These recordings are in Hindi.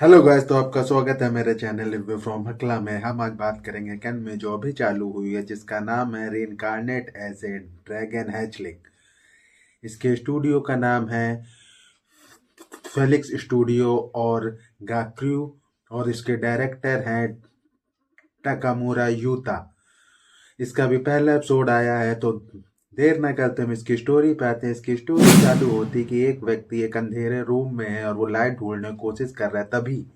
हेलो गाइस, तो आपका स्वागत है मेरे चैनल रिव्यू फ्रॉम हकला में। हम आज बात करेंगे कैन में जो अभी चालू हुई है, जिसका नाम है रीइंकार्नेट एज ए ड्रैगन हैचलिंग। इसके स्टूडियो का नाम है फेलिक्स स्टूडियो और गाक्रू, और इसके डायरेक्टर हैं टाकामुरा यूता। इसका भी पहला एपिसोड आया है, तो देर न करते हम इसकी स्टोरी पे आते हैं। इसकी स्टोरी चालू होती कि एक व्यक्ति एक अंधेरे रूम में है और वो लाइट ढूंढने की कोशिश कर रहा है। तभी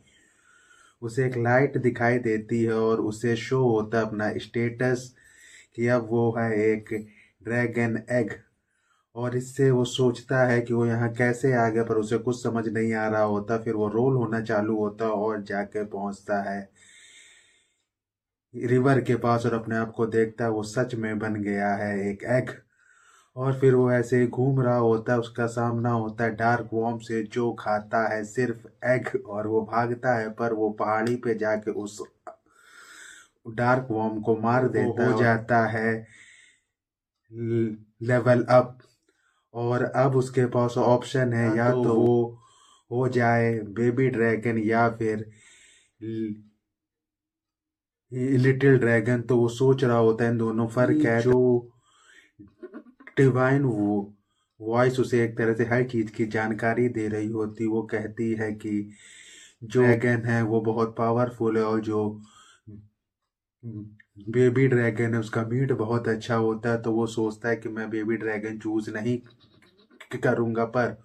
उसे एक लाइट दिखाई देती है और उसे शो होता है अपना स्टेटस कि अब वो है एक ड्रैगन एग। और इससे वो सोचता है कि वो यहाँ कैसे आ गया, पर उसे कुछ समझ नहीं आ रहा होता। फिर वो रोल होना चालू होता है और जाके पहुंचता है रिवर के पास और अपने आप को देखता है वो सच में बन गया है एक एग। और फिर वो ऐसे ही घूम रहा होता है, उसका सामना होता है डार्क वॉर्म से जो खाता है सिर्फ एग, और वो भागता है पर वो पहाड़ी पे जाके उस डार्क वॉर्म को मार देता है। हो जाता है लेवल अप, और अब उसके पास ऑप्शन है या तो वो हो जाए बेबी ड्रैगन या फिर लिटिल ड्रैगन। तो वो सोच रहा होता है इन दोनों फर्क है। जो डिवाइन वो वॉइस उसे एक तरह से हर चीज की जानकारी दे रही होती, वो कहती है कि जो ड्रैगन है वो बहुत पावरफुल है, और जो बेबी ड्रैगन है उसका मीट बहुत अच्छा होता है। तो वो सोचता है कि मैं बेबी ड्रैगन चूज नहीं करूंगा, पर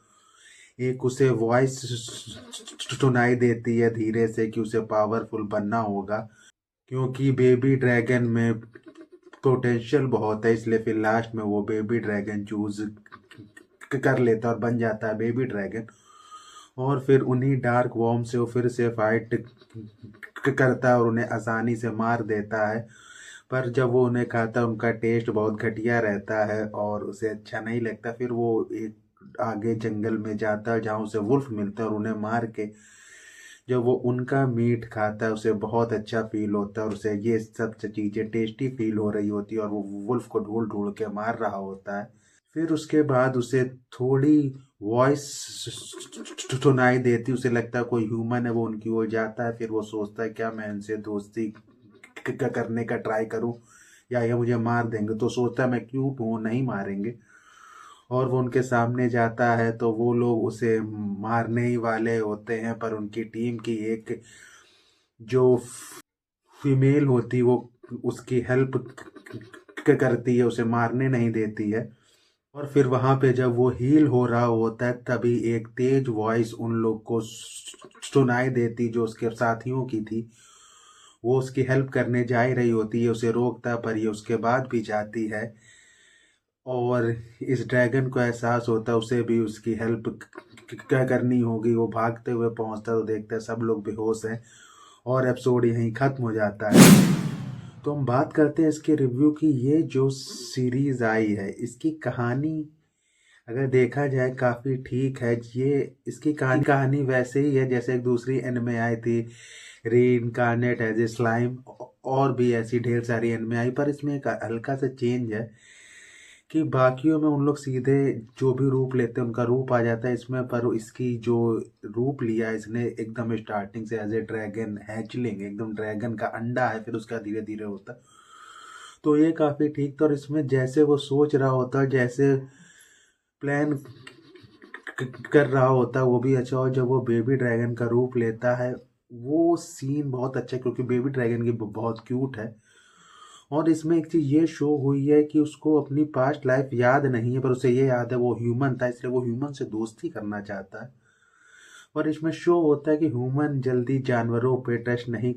एक उसे वॉइस सुनाई देती है धीरे से कि उसे पावरफुल बनना होगा, क्योंकि बेबी ड्रैगन में पोटेंशियल बहुत है। इसलिए फिर लास्ट में वो बेबी ड्रैगन चूज कर लेता और बन जाता है बेबी ड्रैगन। और फिर उन्हीं डार्क वॉर्म से वो फिर से फाइट करता है और उन्हें आसानी से मार देता है। पर जब वो उन्हें खाता है उनका टेस्ट बहुत घटिया रहता है और उसे अच्छा नहीं लगता। फिर वो एक आगे जंगल में जाता है जहाँ उसे वुल्फ मिलता है, और उन्हें मार के जब वो उनका मीट खाता है उसे बहुत अच्छा फील होता है, और उसे ये सब चीज़ें टेस्टी फील हो रही होती है, और वो वुल्फ को ढूंढ ढूंढ के मार रहा होता है। फिर उसके बाद उसे थोड़ी वॉइस सुनाई देती, उसे लगता है कोई ह्यूमन है, वो उनकी ओर जाता है। फिर वो सोचता है क्या मैं इनसे दोस्ती करने का ट्राई करूं या ये मुझे मार देंगे। तो सोचता है मैं क्यूट हूँ, नहीं मारेंगे। और वो उनके सामने जाता है तो वो लोग उसे मारने ही वाले होते हैं, पर उनकी टीम की एक जो फीमेल होती वो उसकी हेल्प करती है, उसे मारने नहीं देती है। और फिर वहां पे जब वो हील हो रहा होता है तभी एक तेज वॉइस उन लोग को सुनाई देती जो उसके साथियों की थी। वो उसकी हेल्प करने जा ही रही होती है, उसे रोकता पर ये उसके बाद भी जाती है। और इस ड्रैगन को एहसास होता है उसे भी उसकी हेल्प क्या करनी होगी। वो भागते हुए पहुंचता है तो देखता है सब लोग बेहोश हैं, और एपिसोड यहीं खत्म हो जाता है। तो हम बात करते हैं इसके रिव्यू की। ये जो सीरीज आई है इसकी कहानी अगर देखा जाए काफी ठीक है। ये इसकी कहानी वैसे ही है जैसे एक दूसरी एनिमे आई थी री इनकारनेट एज ए स्लाइम, और भी ऐसी ढेर सारी एनिमे आई। पर इसमें एक हल्का सा चेंज है कि बाकियों में उन लोग सीधे जो भी रूप लेते हैं उनका रूप आ जाता है इसमें, पर इसकी जो रूप लिया है इसने एकदम स्टार्टिंग से एज ए ड्रैगन हैचलिंग, एकदम ड्रैगन का अंडा है, फिर उसका धीरे धीरे होता है। तो ये काफी ठीक था। और इसमें जैसे वो सोच रहा होता है, जैसे प्लान कर रहा होता है, वो भी अच्छा। और जब वो बेबी ड्रैगन का रूप लेता है वो सीन बहुत अच्छा है, क्योंकि बेबी ड्रैगन की बहुत क्यूट है। और इसमें एक चीज ये शो हुई है कि उसको अपनी पास्ट लाइफ याद नहीं है, पर उसे ये याद है वो ह्यूमन था, इसलिए वो ह्यूमन से दोस्ती करना चाहता है। और इसमें शो होता है कि ह्यूमन जल्दी जानवरों पे ट्रस्ट नहीं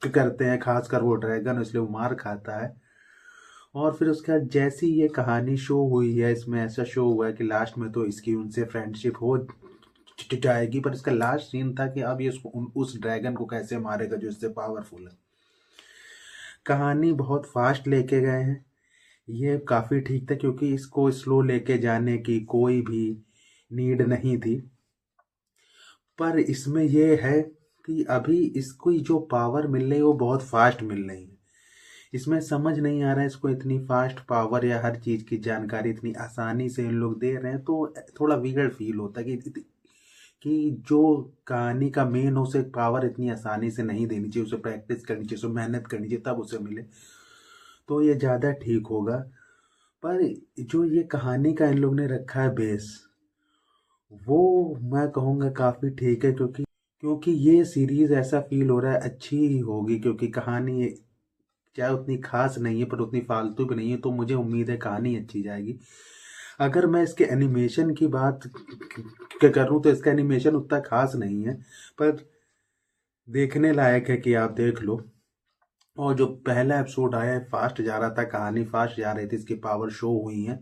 करते हैं, खासकर वो ड्रैगन, इसलिए वो मार खाता है। और फिर उसके बाद जैसी ये कहानी शो हुई है इसमें ऐसा शो हुआ है कि लास्ट में तो इसकी उनसे फ्रेंडशिप हो जाएगी, पर इसका लास्ट सीन था कि अब ये उस ड्रैगन को कैसे मारेगा जो इससे पावरफुल है। कहानी बहुत फास्ट लेके गए हैं, ये काफ़ी ठीक था, क्योंकि इसको स्लो लेके जाने की कोई भी नीड नहीं थी। पर इसमें ये है कि अभी इसको जो पावर मिल रही है वो बहुत फास्ट मिल रही है। इसमें समझ नहीं आ रहा है इसको इतनी फास्ट पावर या हर चीज़ की जानकारी इतनी आसानी से इन लोग दे रहे हैं, तो थोड़ा वियर्ड फील होता है कि कि जो कहानी का मेन हो उसे पावर इतनी आसानी से नहीं देनी चाहिए, उसे प्रैक्टिस करनी चाहिए, उसे मेहनत करनी चाहिए, तब उसे मिले तो ये ज़्यादा ठीक होगा। पर जो ये कहानी का इन लोग ने रखा है बेस, वो मैं कहूँगा काफ़ी ठीक है, क्योंकि ये सीरीज़ ऐसा फील हो रहा है अच्छी ही होगी, क्योंकि कहानी चाहे उतनी खास नहीं है पर उतनी फालतू भी नहीं है, तो मुझे उम्मीद है कहानी अच्छी जाएगी। अगर मैं इसके एनिमेशन की बात करूँ तो इसका एनिमेशन उतना खास नहीं है, पर देखने लायक है कि आप देख लो। और जो पहला एपिसोड आया है फास्ट जा रहा था, कहानी फास्ट जा रही थी, इसकी पावर शो हुई है,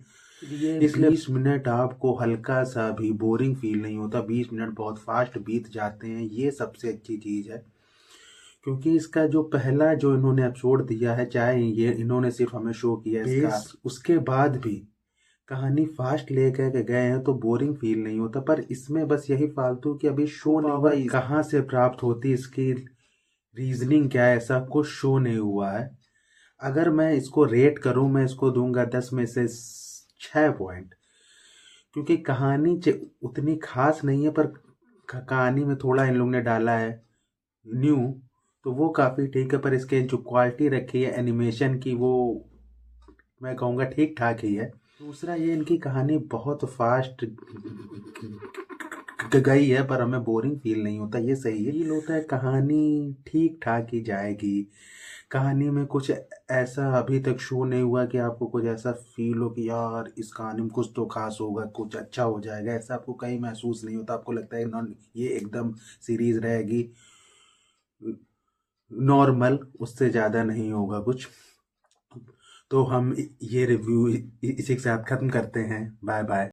इसलिए 20 मिनट आपको हल्का सा भी बोरिंग फील नहीं होता। 20 मिनट बहुत फास्ट बीत जाते हैं, ये सबसे अच्छी चीज़ है। क्योंकि इसका जो पहला जो इन्होंने एपिसोड दिया है, चाहे ये इन्होंने सिर्फ हमें शो किया है इसका, उसके बाद भी कहानी फास्ट लेकर के गए हैं तो बोरिंग फील नहीं होता। पर इसमें बस यही फालतू कि अभी शो नहीं हुआ, कहाँ से प्राप्त होती इसकी रीजनिंग क्या है, ऐसा कुछ शो नहीं हुआ है। अगर मैं इसको रेट करूं, मैं इसको दूंगा 10 में से 6 पॉइंट, क्योंकि कहानी उतनी खास नहीं है, पर कहानी में थोड़ा इन लोग ने डाला है न्यू, तो वो काफ़ी ठीक है। पर इसके जो क्वालिटी रखी है एनिमेशन की, वो मैं कहूँगा ठीक ठाक ही है। दूसरा ये इनकी कहानी बहुत फास्ट गई है, पर हमें बोरिंग फील नहीं होता, ये सही है। फील होता है कहानी ठीक ठाक ही जाएगी। कहानी में कुछ ऐसा अभी तक शो नहीं हुआ कि आपको कुछ ऐसा फील हो कि यार इस कहानी में कुछ तो खास होगा, कुछ अच्छा हो जाएगा, ऐसा आपको कहीं महसूस नहीं होता। आपको लगता है नॉन ये एकदम सीरीज रहेगी नॉर्मल, उससे ज़्यादा नहीं होगा कुछ। तो हम ये रिव्यू इसी के साथ ख़त्म करते हैं। Bye bye.